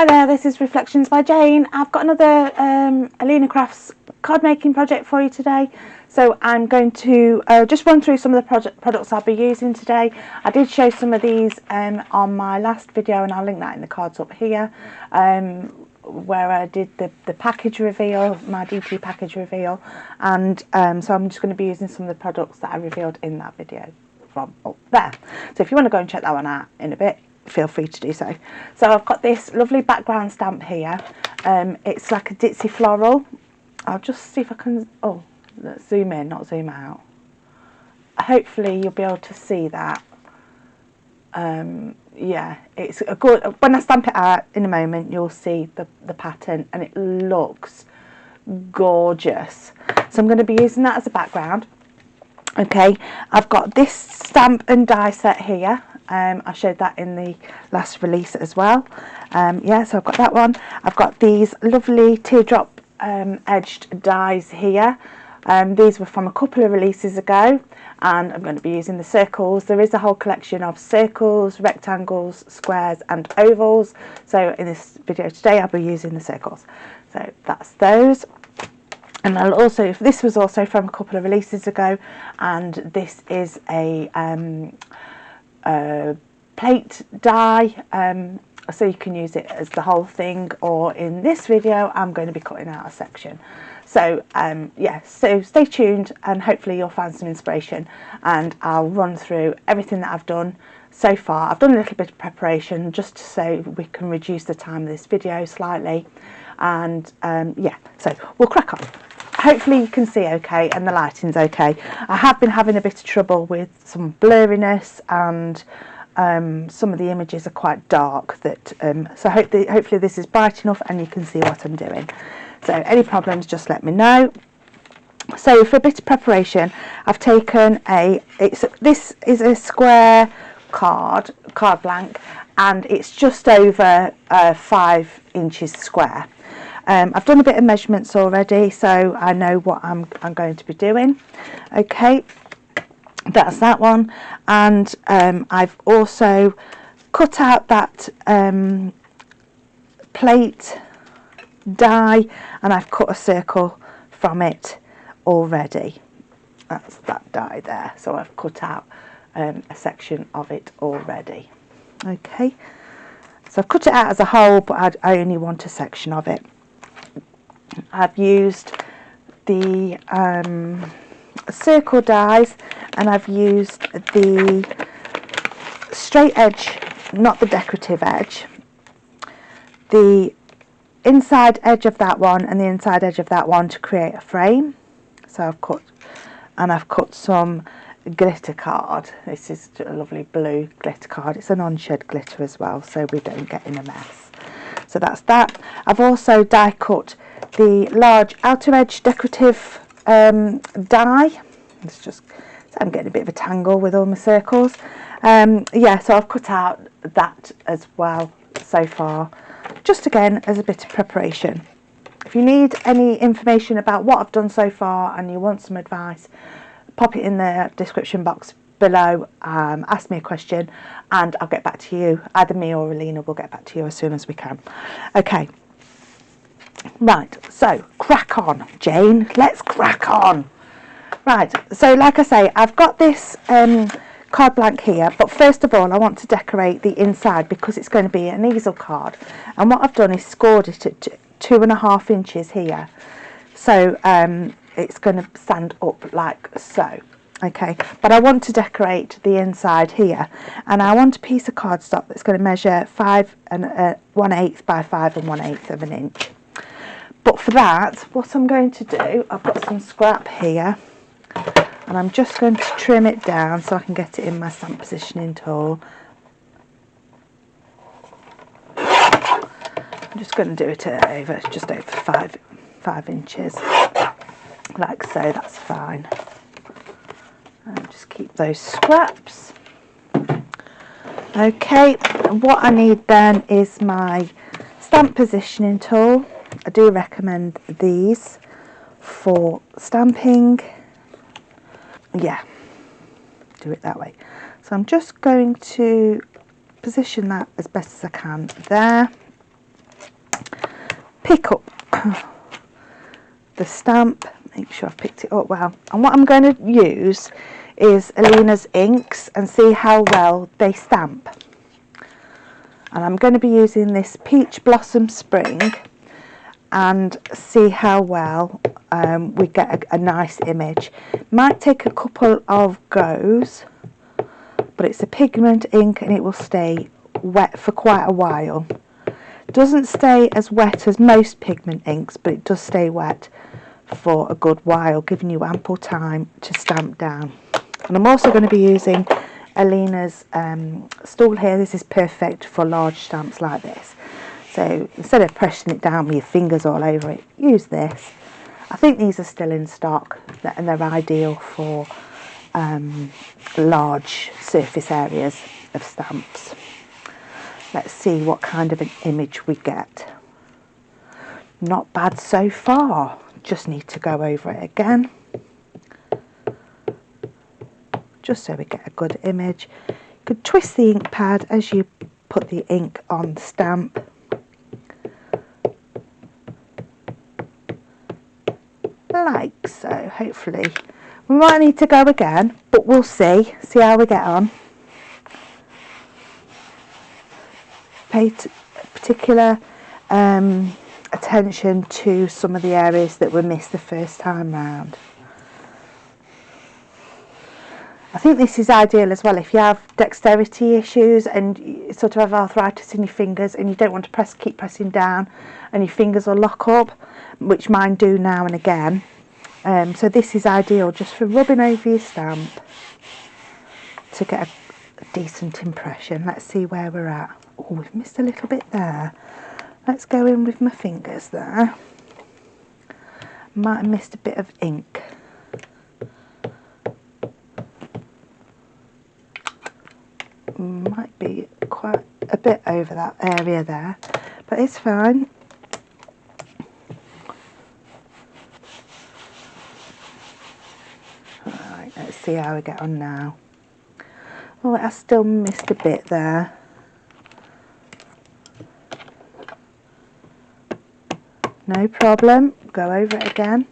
Hi there, this is Reflections by Jane. I've got another AlinaCraft's card making project for you today. So I'm going to just run through some of the products I'll be using today. I did show some of these on my last video, and I'll link that in the cards up here, where I did the package reveal, my DT package reveal. And so I'm just going to be using some of the products that I revealed in that video from up there. So if you want to go and check that one out in a bit, feel free to do so. So I've got this lovely background stamp here. It's like a ditzy floral. I'll just see if I can, oh, let's zoom in, not zoom out. Hopefully you'll be able to see that. Yeah, it's a good, when I stamp it out in a moment, you'll see the pattern, and it looks gorgeous. So I'm going to be using that as a background. Okay, I've got this stamp and die set here. I showed that in the last release as well. Yeah, so I've got that one. I've got these lovely teardrop edged dies here. These were from a couple of releases ago, and I'm going to be using the circles. There is a whole collection of circles, rectangles, squares and ovals. So in this video today I'll be using the circles. So that's those. And I'll also, this was also from a couple of releases ago, and this is a plate die, so you can use it as the whole thing, or in this video I'm going to be cutting out a section. So yeah, so stay tuned and hopefully you'll find some inspiration, and I'll run through everything that I've done so far. I've done a little bit of preparation just so we can reduce the time of this video slightly, and yeah, so we'll crack on. Hopefully you can see okay and the lighting's okay. I have been having a bit of trouble with some blurriness, and some of the images are quite dark, that so hopefully this is bright enough and you can see what I'm doing. So any problems, just let me know. So for a bit of preparation, I've taken this is a square card blank, and it's just over 5 inches square. I've done a bit of measurements already, so I know what I'm going to be doing. Okay, that's that one. And I've also cut out that plate die, and I've cut a circle from it already. That's that die there, so I've cut out a section of it already. Okay, so I've cut it out as a whole, but I only want a section of it. I've used the circle dies, and I've used the straight edge, not the decorative edge, the inside edge of that one and the inside edge of that one to create a frame. So I've cut some glitter card. This is a lovely blue glitter card. It's a non-shed glitter as well, so we don't get in a mess. So that's that. I've also die cut the large outer edge decorative die. It's just, I'm getting a bit of a tangle with all my circles. Yeah, so I've cut out that as well so far, just again as a bit of preparation. If you need any information about what I've done so far and you want some advice, pop it in the description box below. Ask me a question and I'll get back to you. Either me or Alina will get back to you as soon as we can. Okay, right, so crack on, Jane, let's crack on. Right, so like I say, I've got this card blank here, but first of all I want to decorate the inside because it's going to be an easel card, and what I've done is scored it at 2.5 inches here, so it's going to stand up like so. Okay, but I want to decorate the inside here, and I want a piece of cardstock that's going to measure 5 1/8 by 5 1/8 of an inch. But for that, what I'm going to do, I've got some scrap here, and I'm just going to trim it down so I can get it in my stamp positioning tool. I'm just going to do it at just over 5 inches, like so. That's fine. And just keep those scraps. Okay, what I need then is my stamp positioning tool. I do recommend these for stamping. Yeah, do it that way. So I'm just going to position that as best as I can there. pick up the stamp, make sure I've picked it up well, and what I'm going to use is Alina's inks and see how well they stamp. And I'm going to be using this Peach Blossom Spring and see how well we get a nice image. Might take a couple of goes, but it's a pigment ink and it will stay wet for quite a while. Doesn't stay as wet as most pigment inks, but it does stay wet for a good while, giving you ample time to stamp down. And I'm also going to be using Alina's stool here. This is perfect for large stamps like this. So instead of pressing it down with your fingers all over it, use this. I think these are still in stock and they're ideal for large surface areas of stamps. Let's see what kind of an image we get. Not bad so far. Just need to go over it again, just so we get a good image. You could twist the ink pad as you put the ink on the stamp. Like so. Hopefully we might need to go again, but we'll see how we get on. Pay particular attention to some of the areas that were missed the first time round. I think this is ideal as well if you have dexterity issues and you sort of have arthritis in your fingers and you don't want to keep pressing down and your fingers will lock up, which mine do now and again. So this is ideal just for rubbing over your stamp to get a decent impression. Let's see where we're at. Oh, we've missed a little bit there. Let's go in with my fingers there. Might have missed a bit of ink. Might be quite a bit over that area there, but it's fine. Alright, let's see how we get on now. Oh, I still missed a bit there. No problem, go over it again.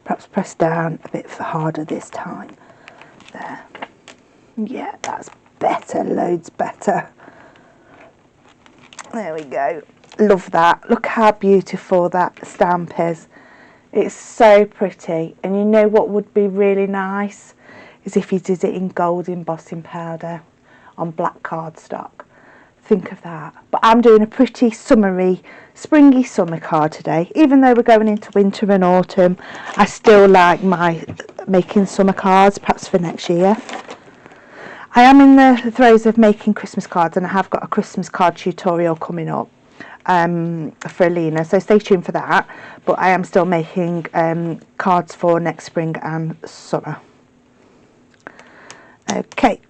Perhaps press down a bit harder this time. There. Yeah, that's better, loads better. There we go. Love that. Look how beautiful that stamp is. It's so pretty. And you know what would be really nice is if you did it in gold embossing powder on black cardstock. Think of that. But I'm doing a pretty summery, springy summer card today. Even though we're going into winter and autumn, I still like making summer cards, perhaps for next year. I am in the throes of making Christmas cards and I have got a Christmas card tutorial coming up for Alina, so stay tuned for that. But I am still making cards for next spring and summer. Okay.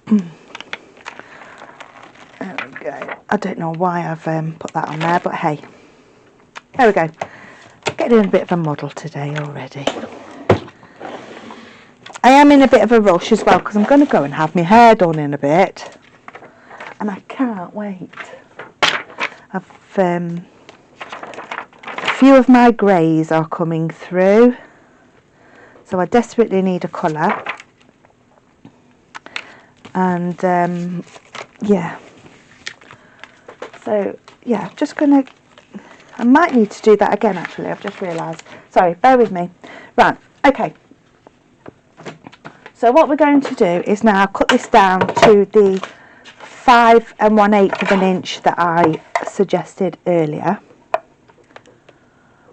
There we go. I don't know why I've put that on there, but hey, there we go. Getting a bit of a model today already. I am in a bit of a rush as well because I'm going to go and have my hair done in a bit, and I can't wait. A few of my greys are coming through, so I desperately need a colour, and yeah. So yeah, just gonna, I might need to do that again actually, I've just realised. Sorry, bear with me. Right, okay. So what we're going to do is now cut this down to the 5 1/8 of an inch that I suggested earlier,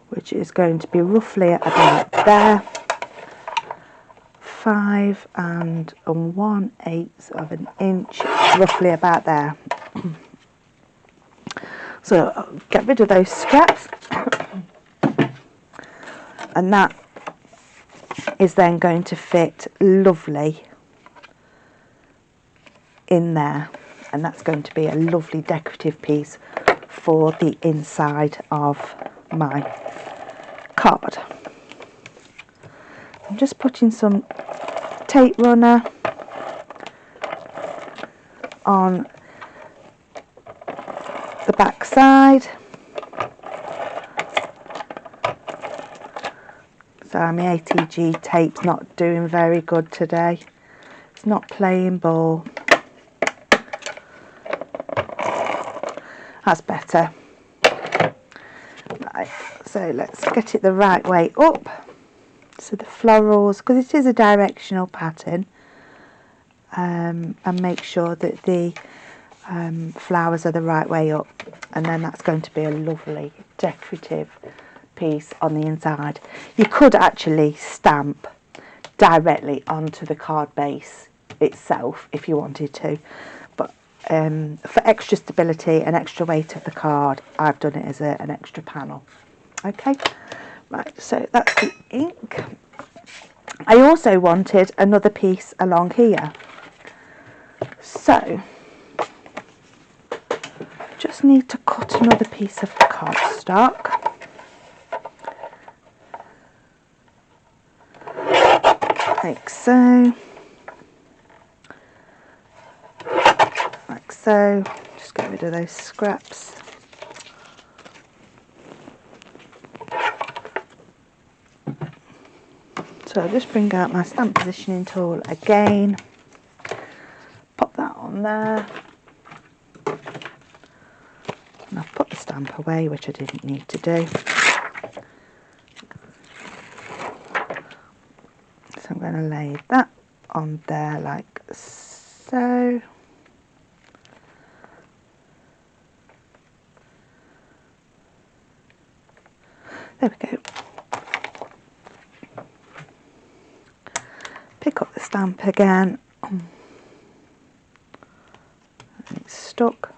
which is going to be roughly about there. 5 1/8 of an inch, roughly about there. So I'll get rid of those scraps, and that is then going to fit lovely in there, and that's going to be a lovely decorative piece for the inside of my card. I'm just putting some tape runner on the back side, Sorry, my ATG tape's not doing very good today. It's not playing ball. That's better. Right, so let's get it the right way up. So the florals, because it is a directional pattern, and make sure that the flowers are the right way up, and then that's going to be a lovely decorative piece on the inside. You could actually stamp directly onto the card base itself if you wanted to, but for extra stability and extra weight of the card, I've done it as an extra panel. Okay, right, so that's the ink. I also wanted another piece along here, so just need to cut another piece of cardstock. Like so. Like so. Just get rid of those scraps. So I'll just bring out my stamp positioning tool again. Pop that on there. And I've put the stamp away, which I didn't need to do. So I'm going to lay that on there like so. There we go. Pick up the stamp again. And it's stuck.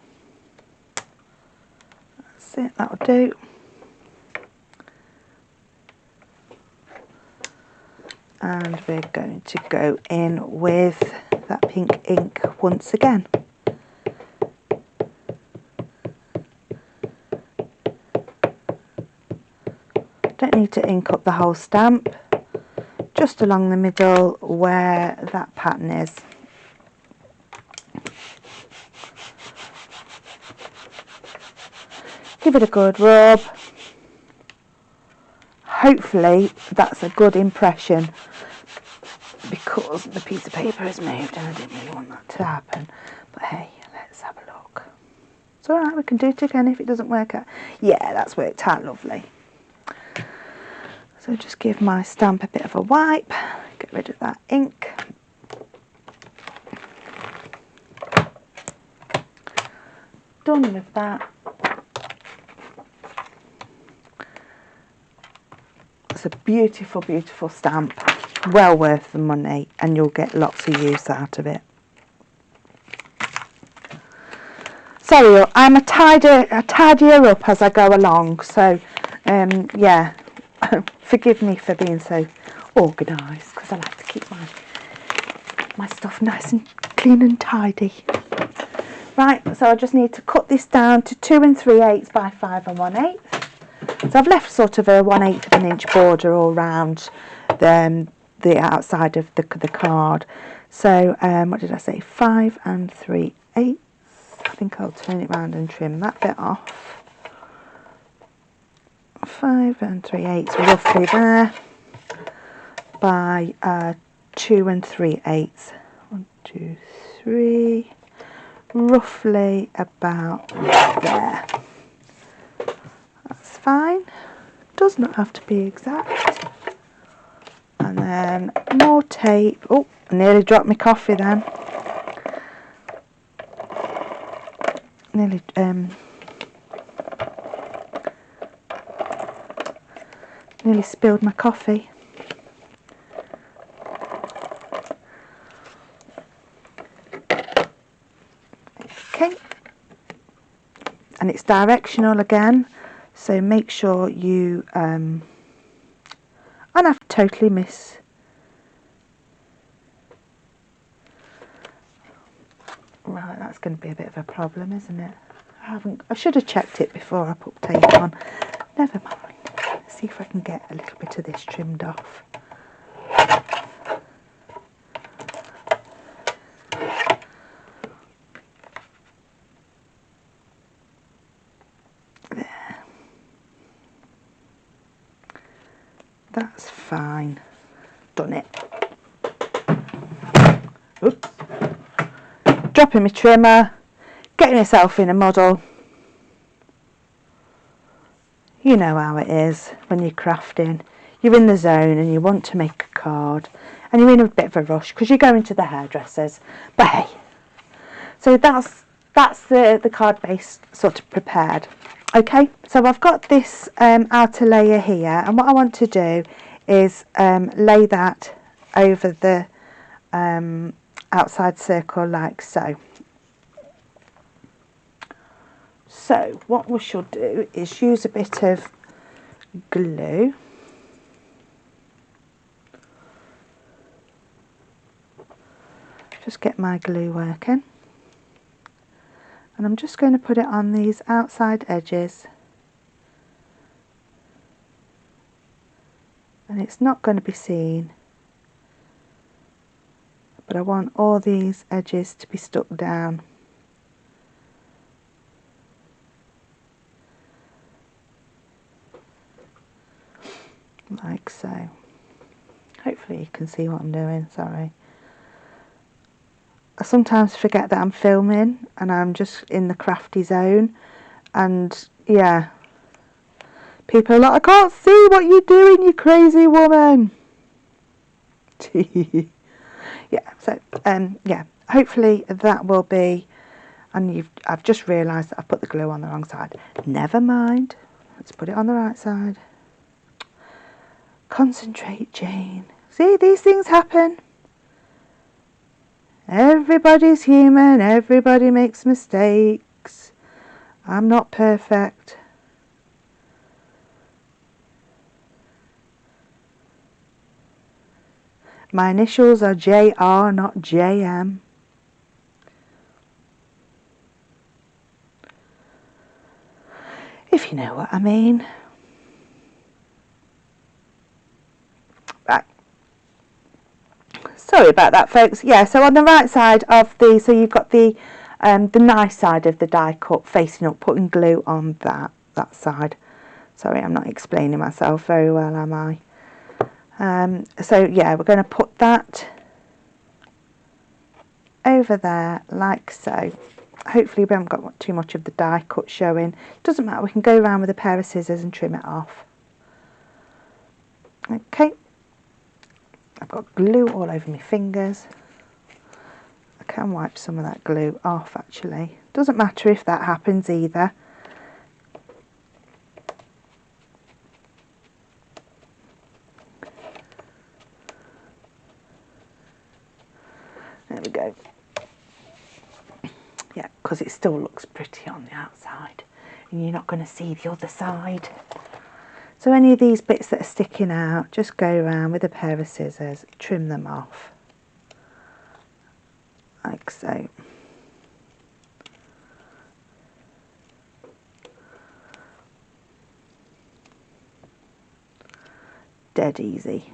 That's it, that'll do. And we're going to go in with that pink ink once again. Don't need to ink up the whole stamp, just along the middle where that pattern is. Give it a good rub. Hopefully that's a good impression, because the piece of paper has moved and I didn't really want that to happen. But hey, let's have a look. It's alright, we can do it again if it doesn't work out. Yeah, that's worked out lovely. So just give my stamp a bit of a wipe, get rid of that ink. Done with that. It's a beautiful, beautiful stamp, well worth the money, and you'll get lots of use out of it. Sorry, I'm a tidier up as I go along, so yeah, forgive me for being so organised, because I like to keep my stuff nice and clean and tidy. Right, so I just need to cut this down to 2 3/8 by 5 1/8. So I've left sort of a 1/8 of an inch border all round the outside of the card. So what did I say? 5 3/8. I think I'll turn it round and trim that bit off. 5 3/8 roughly there by 2 3/8. 1 2 3, roughly about there. That's fine, does not have to be exact. And then more tape. Oh, I nearly dropped my coffee then. Nearly spilled my coffee. Okay, and it's directional again, so make sure you and I've totally missed. Right, that's going to be a bit of a problem, isn't it? I should have checked it before I put tape on. Never mind. Let's see if I can get a little bit of this trimmed off. There. That's fine. Done it. Oops. Dropping my trimmer, getting myself in a muddle. You know how it is when you're crafting. You're in the zone and you want to make a card and you're in a bit of a rush because you're going to the hairdressers. But hey, so that's the card base sort of prepared. Okay, so I've got this outer layer here, and what I want to do is lay that over the outside circle like so. So what we should do is use a bit of glue. Just get my glue working. And I'm just going to put it on these outside edges. And it's not going to be seen. But I want all these edges to be stuck down. Like so. Hopefully you can see what I'm doing, sorry. I sometimes forget that I'm filming and I'm just in the crafty zone, and yeah, people are like, I can't see what you're doing, you crazy woman. Yeah, so yeah, hopefully that will be, and I've just realised that I've put the glue on the wrong side. Never mind, let's put it on the right side. Concentrate, Jane. See, these things happen. Everybody's human, everybody makes mistakes. I'm not perfect. My initials are JR, not JM. If you know what I mean. Right. Sorry about that, folks. Yeah, so on the right side of the, so you've got the nice side of the die cut facing up, putting glue on that side. Sorry, I'm not explaining myself very well, am I? So yeah, we're going to put that over there like so. Hopefully we haven't got too much of the die cut showing. Doesn't matter, we can go around with a pair of scissors and trim it off. Okay. I've got glue all over my fingers. I can wipe some of that glue off actually. Doesn't matter if that happens either. There we go. Yeah, because it still looks pretty on the outside and you're not going to see the other side. So any of these bits that are sticking out, just go around with a pair of scissors, trim them off, like so. Dead easy.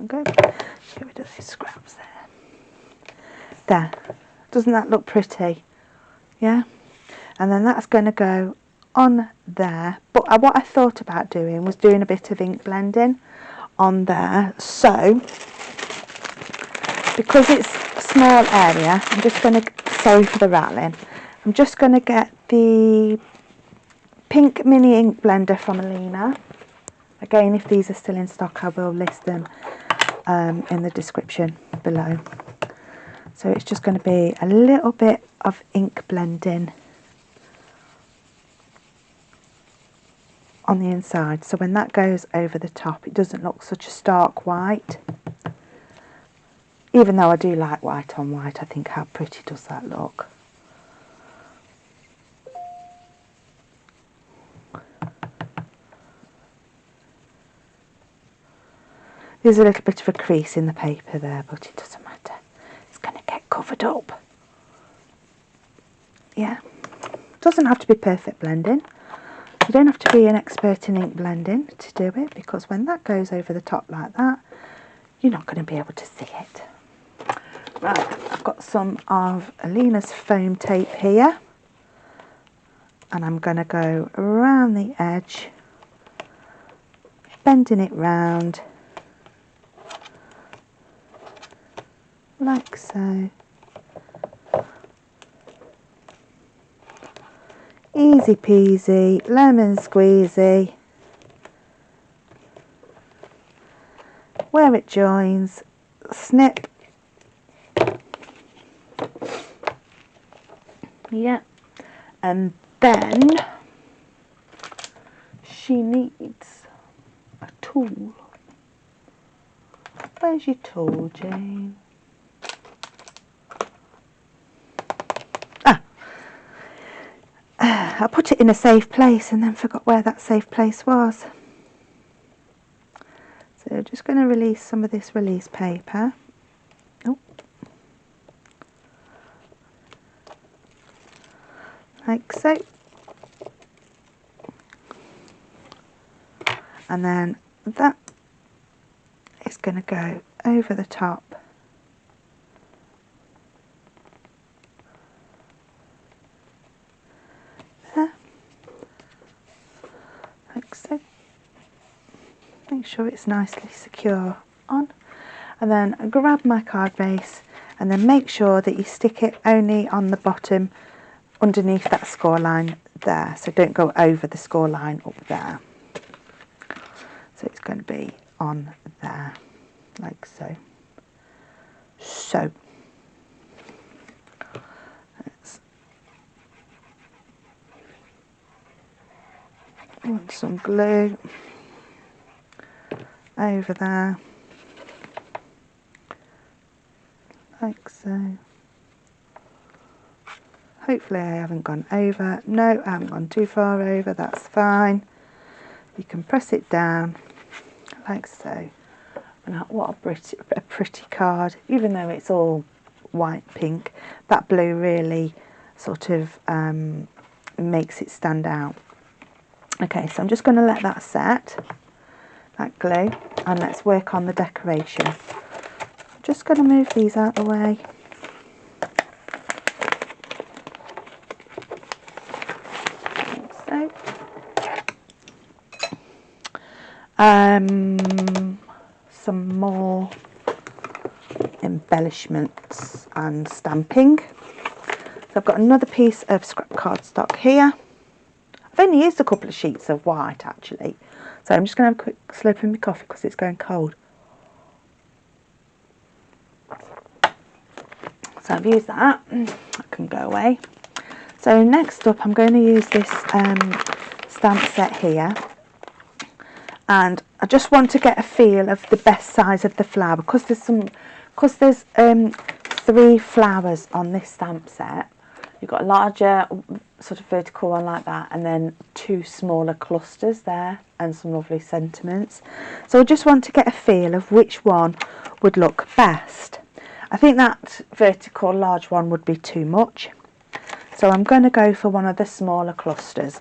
Okay, just get rid of those scraps there. There, doesn't that look pretty? Yeah, and then that's going to go on there, but what I thought about doing was doing a bit of ink blending on there. So because it's a small area, I'm just going to, sorry for the rattling, I'm just going to get the pink mini ink blender from Alina. Again, if these are still in stock, I will list them in the description below. So it's just going to be a little bit of ink blending on the inside, so when that goes over the top it doesn't look such a stark white. Even though I do like white on white, I think how pretty does that look. There's a little bit of a crease in the paper there, but it doesn't matter. It's going to get covered up. Yeah, doesn't have to be perfect blending. You don't have to be an expert in ink blending to do it, because when that goes over the top like that, you're not going to be able to see it. Right, I've got some of Alina's foam tape here, and I'm going to go around the edge, bending it round like so. Easy peasy, lemon squeezy. Where it joins, snip. Yeah, and then she needs a tool. Where's your tool, Jane? I put it in a safe place and then forgot where that safe place was. So just going to release some of this release paper. Oh. Like so. And then that is going to go over the top. There. Like so. Make sure it's nicely secure on. And then grab my card base and then make sure that you stick it only on the bottom underneath that score line there. So don't go over the score line up there. So it's going to be on there, like so. So, let's put some glue over there, like so. Hopefully I haven't gone over. No, I haven't gone too far over, that's fine. You can press it down, like so. And what a pretty card, even though it's all white pink, that blue really sort of makes it stand out. Okay, so I'm just going to let that set, that glue, and let's work on the decoration. I'm just going to move these out of the way. So, some more embellishments and stamping. So I've got another piece of scrap cardstock here. I've only used a couple of sheets of white actually, so I'm just going to have a quick slurp of my coffee because it's going cold. So I've used that, that can go away. So next up I'm going to use this stamp set here, and I just want to get a feel of the best size of the flower because there's 3 flowers on this stamp set. You've got a larger sort of vertical one like that, and then 2 smaller clusters there and some lovely sentiments. So I just want to get a feel of which one would look best. I think that vertical large one would be too much, so I'm going to go for one of the smaller clusters.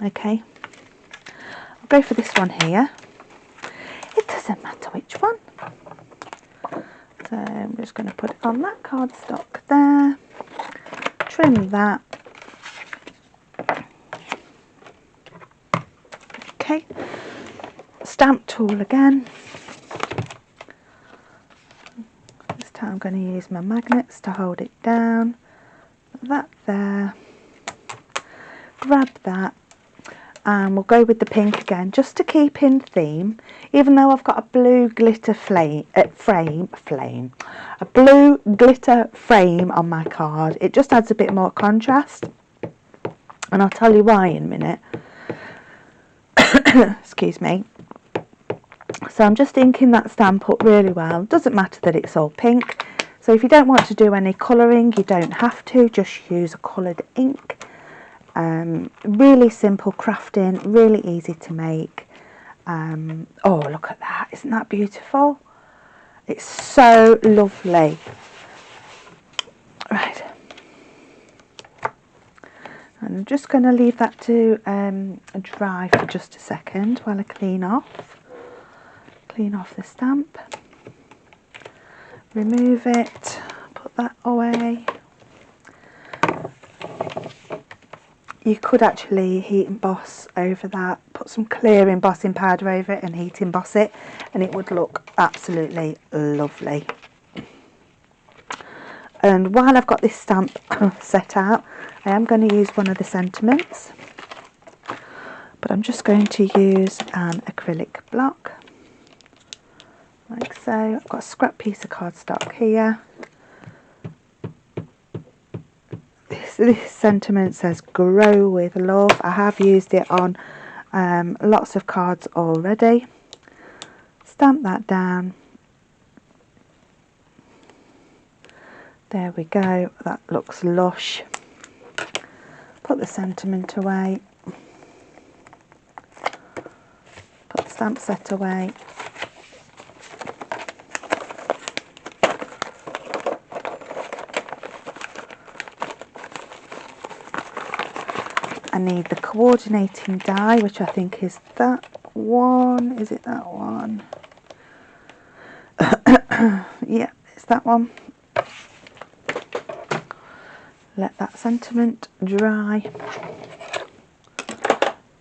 Okay, I'll go for this one here. It doesn't matter which one. So I'm just going to put it on that cardstock there, trim that. Okay, stamp tool again. This time I'm going to use my magnets to hold it down. That there. Grab that. And we'll go with the pink again, just to keep in theme, even though I've got a blue glitter a blue glitter frame on my card. It just adds a bit more contrast, and I'll tell you why in a minute. Excuse me. So I'm just inking that stamp up really well. Doesn't matter that it's all pink, so if you don't want to do any colouring, you don't have to, just use a coloured ink. Really simple crafting, really easy to make. Oh, look at that, isn't that beautiful? It's so lovely. Right, and I'm just going to leave that to dry for just a second while I clean off the stamp, remove it, put that away. you could actually heat emboss over that, put some clear embossing powder over it and heat emboss it, and it would look absolutely lovely. And while I've got this stamp set out, I am going to use one of the sentiments, but I'm just going to use an acrylic block, like so. I've got a scrap piece of cardstock here. This sentiment says grow with love. I have used it on lots of cards already. Stamp that down. There we go, that looks lush. Put the sentiment away. Put the stamp set away. I need the coordinating die, which I think is that one. Is it that one? Yeah, it's that one. Let that sentiment dry.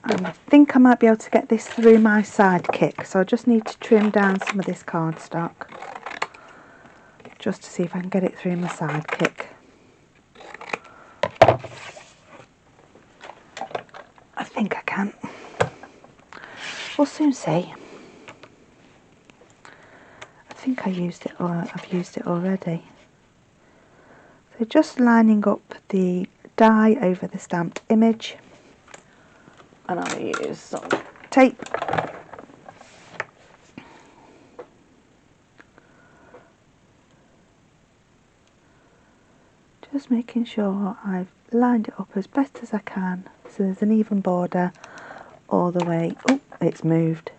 And I think I might be able to get this through my sidekick, so I just need to trim down some of this cardstock just to see if I can get it through my sidekick. I think I can. We'll soon see. I think I used it, or I've used it already. So just lining up the die over the stamped image, and I'll use some tape. Just making sure I've lined it up as best as I can, so there's an even border all the way. Oh, it's moved.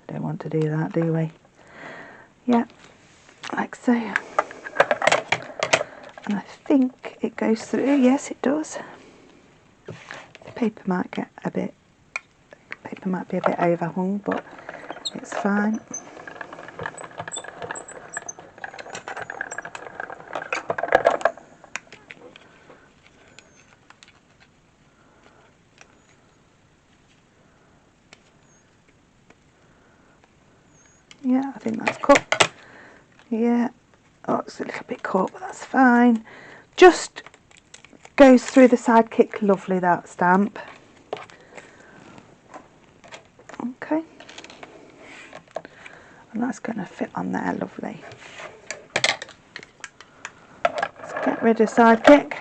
Don't want to do that, do we? Yeah, like so. And I think it goes through. Yes, it does. The paper might get a bit, paper might be a bit overhung, but it's fine. Yeah, I think that's cut. Yeah. Oh, it's a little bit caught, but that's fine. Just goes through the sidekick lovely, that stamp. Okay. And that's going to fit on there lovely. Let's get rid of sidekick.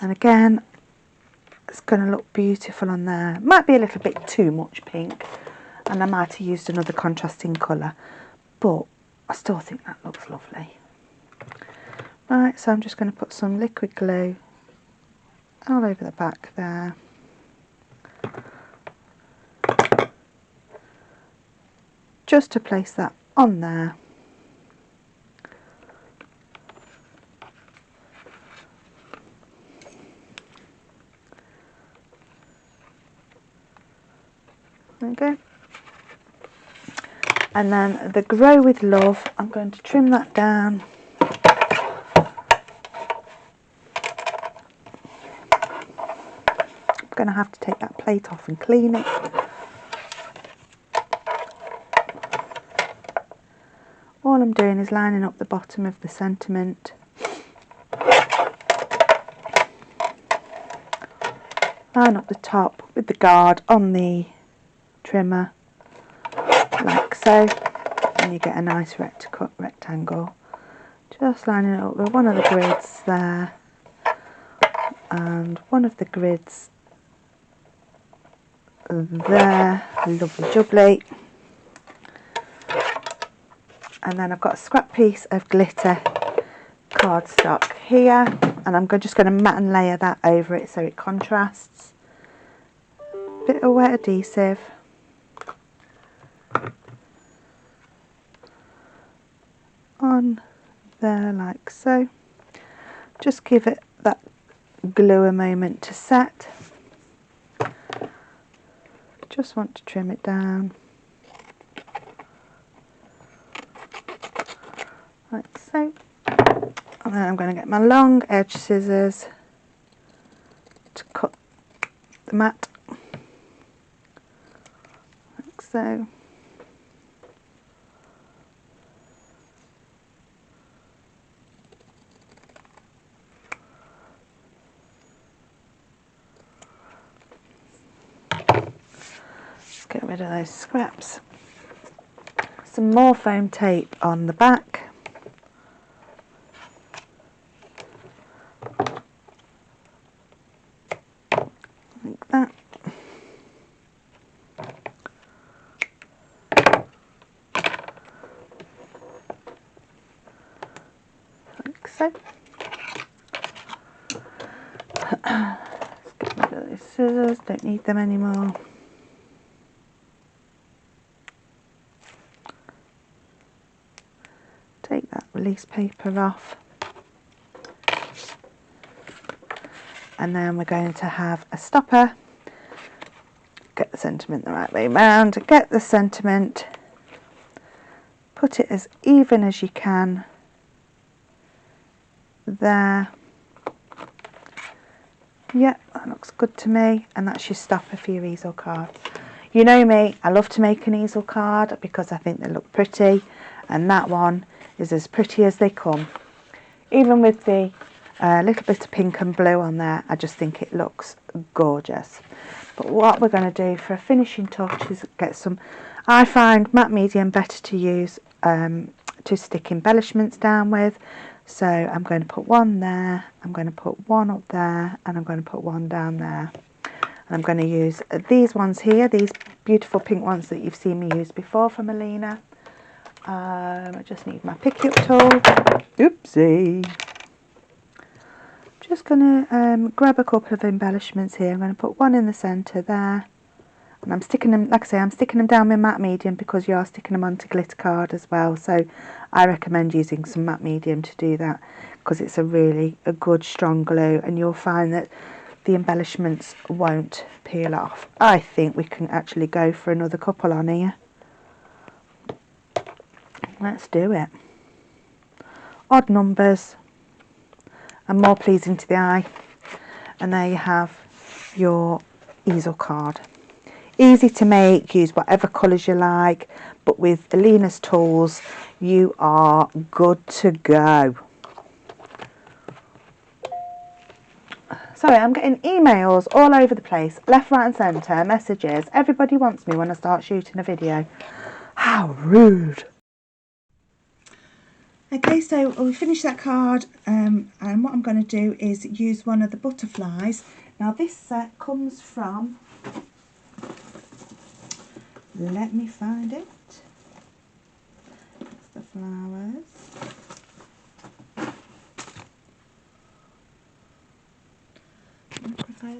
And again, it's going to look beautiful on there. Might be a little bit too much pink, and I might have used another contrasting colour, but I still think that looks lovely. Right, so I'm just going to put some liquid glue all over the back there. Just to place that on there. There we go. And then the Grow with Love, I'm going to trim that down. I'm going to have to take that plate off and clean it. All I'm doing is lining up the bottom of the sentiment. Line up the top with the guard on the trimmer, like so, and you get a nice rectangle. Just lining it up with one of the grids there, and one of the grids there, lovely jubbly. And then I've got a scrap piece of glitter cardstock here, and I'm just going to matte and layer that over it so it contrasts. Bit of wet adhesive. On there like so. Just give it that glue a moment to set. Just want to trim it down. Like so. And And then I'm going to get my long edge scissors to cut the mat, like so. Let's get rid of those scraps. Some more foam tape on the back. Like that. Like so. Let's get rid of those scissors, don't need them anymore. Take that release paper off. And then we're going to have a stopper. Get the sentiment the right way round, get the sentiment, put it as even as you can there. Yep, that looks good to me, and that's your stopper for your easel card. You know me, I love to make an easel card because I think they look pretty, and that one is as pretty as they come. Even with the little bit of pink and blue on there, I just think it looks gorgeous. But what we're going to do for a finishing touch is get some, I find matte medium better to use to stick embellishments down with. So I'm going to put one there, I'm going to put one up there, and I'm going to put one down there. And I'm going to use these ones here, these beautiful pink ones that you've seen me use before from Alina. I just need my pick up tool. Oopsie. Just going to grab a couple of embellishments here. I'm going to put one in the centre there. And I'm sticking them, like I say, I'm sticking them down with matte medium because you are sticking them onto glitter card as well. So I recommend using some matte medium to do that because it's a good strong glue, and you'll find that the embellishments won't peel off. I think we can actually go for another couple on here. Let's do it. Odd numbers and more pleasing to the eye. And there you have your easel card. Easy to make, use whatever colours you like, but with Alina's tools you are good to go. Sorry, I'm getting emails all over the place, left, right and centre, messages. Everybody wants me when I start shooting a video. How rude. Okay, so we finished that card, and what I'm going to do is use one of the butterflies. Now this set comes from, let me find it, it's the flowers.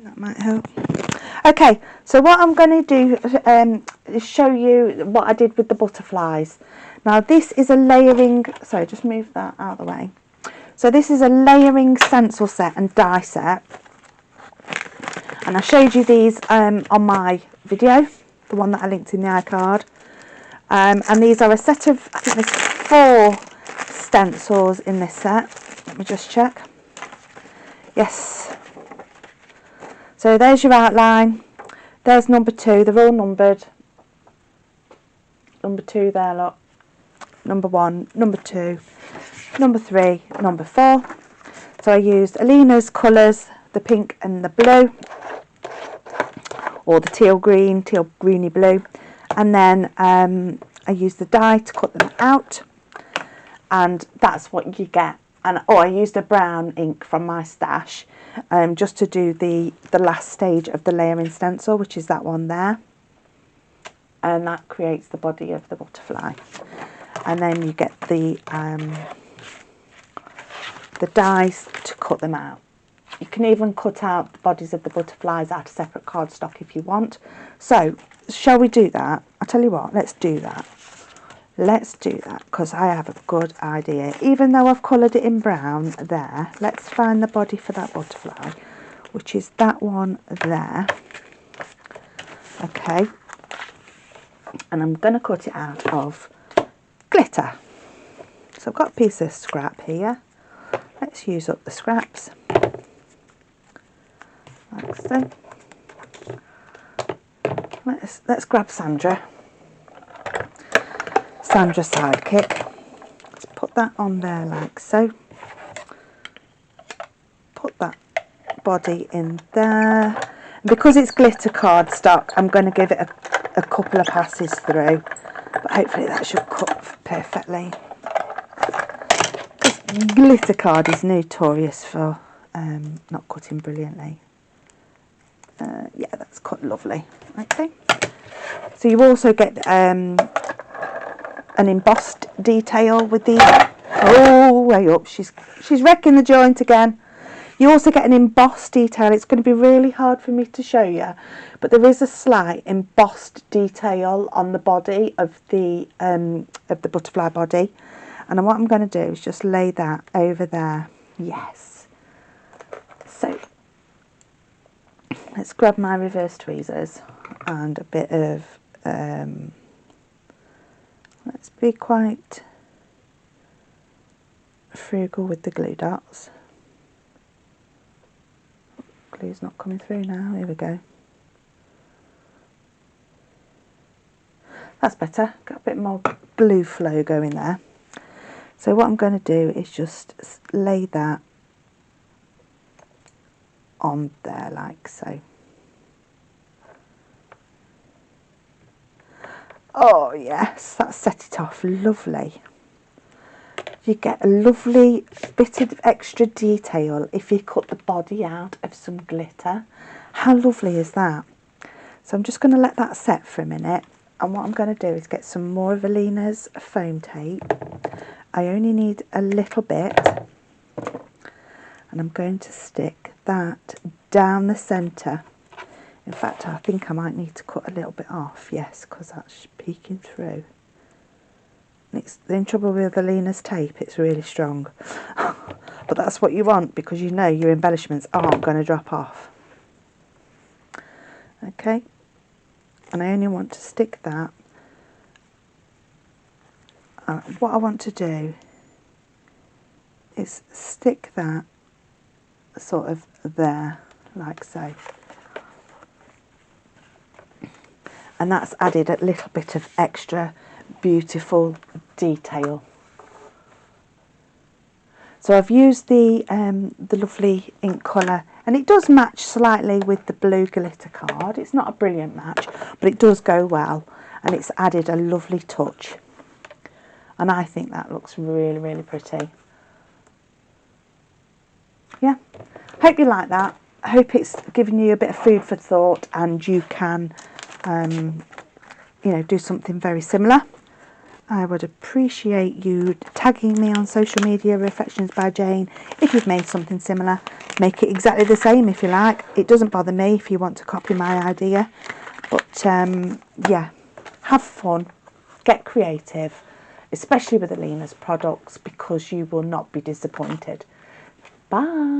That might help. Okay, so what I'm going to do is show you what I did with the butterflies. Now this is a layering, sorry, just move that out of the way. So this is a layering stencil set and die set. And I showed you these on my video, the one that I linked in the iCard. And these are a set of, I think there's 4 stencils in this set. Let me just check. Yes. So there's your outline. There's number 2, they're all numbered. Number 2 there, look. Number 1, number 2, number 3, number 4. So I used Alina's colours, the pink and the blue, or the teal green, teal greeny blue, and then I used the die to cut them out, and that's what you get. And I used a brown ink from my stash just to do the last stage of the layering stencil, which is that one there, and that creates the body of the butterfly. And then you get the dies to cut them out. You can even cut out the bodies of the butterflies out of separate cardstock if you want. So shall we do that? I'll tell you what, let's do that. Let's do that because I have a good idea. Even though I've coloured it in brown there, let's find the body for that butterfly, which is that one there. Okay, and I'm going to cut it out of glitter. So I've got a piece of scrap here. let's use up the scraps like so. Let's grab Sandra's sidekick. Let's put that on there like so. Put that body in there. And because it's glitter cardstock, I'm going to give it a couple of passes through, but hopefully that should cut perfectly. Glitter card is notorious for not cutting brilliantly. Yeah, that's cut lovely. Okay. So you also get an embossed detail with these. Oh, way up. She's wrecking the joint again. You also get an embossed detail. It's going to be really hard for me to show you, but there is a slight embossed detail on the body of the butterfly body. And what I'm going to do is just lay that over there. Yes. So let's grab my reverse tweezers and a bit of, let's be quite frugal with the glue dots. Glue's not coming through now. Here we go. That's better. Got a bit more glue flow going there. So what I'm going to do is just lay that on there like so. Oh yes, that set it off lovely. You get a lovely bit of extra detail if you cut the body out of some glitter. How lovely is that? So I'm just going to let that set for a minute, and what I'm going to do is get some more of Alina's foam tape. I only need a little bit, and I'm going to stick that down the centre. In fact, I think I might need to cut a little bit off, yes, because that's peeking through. It's in trouble with Alina's tape, it's really strong. But that's what you want, because you know your embellishments aren't going to drop off. Okay, and I only want to stick that. What I want to do is stick that sort of there, like so. And that's added a little bit of extra beautiful detail. So I've used the lovely ink colour, and it does match slightly with the blue glitter card. It's not a brilliant match, but it does go well, and it's added a lovely touch. And I think that looks really, really pretty. Yeah, hope you like that. I hope it's given you a bit of food for thought, and you can you know, do something very similar. I would appreciate you tagging me on social media, Reflections by Jane, if you've made something similar. Make it exactly the same if you like. It doesn't bother me if you want to copy my idea. But yeah, have fun, get creative, especially with Alina's products, because you will not be disappointed. Bye.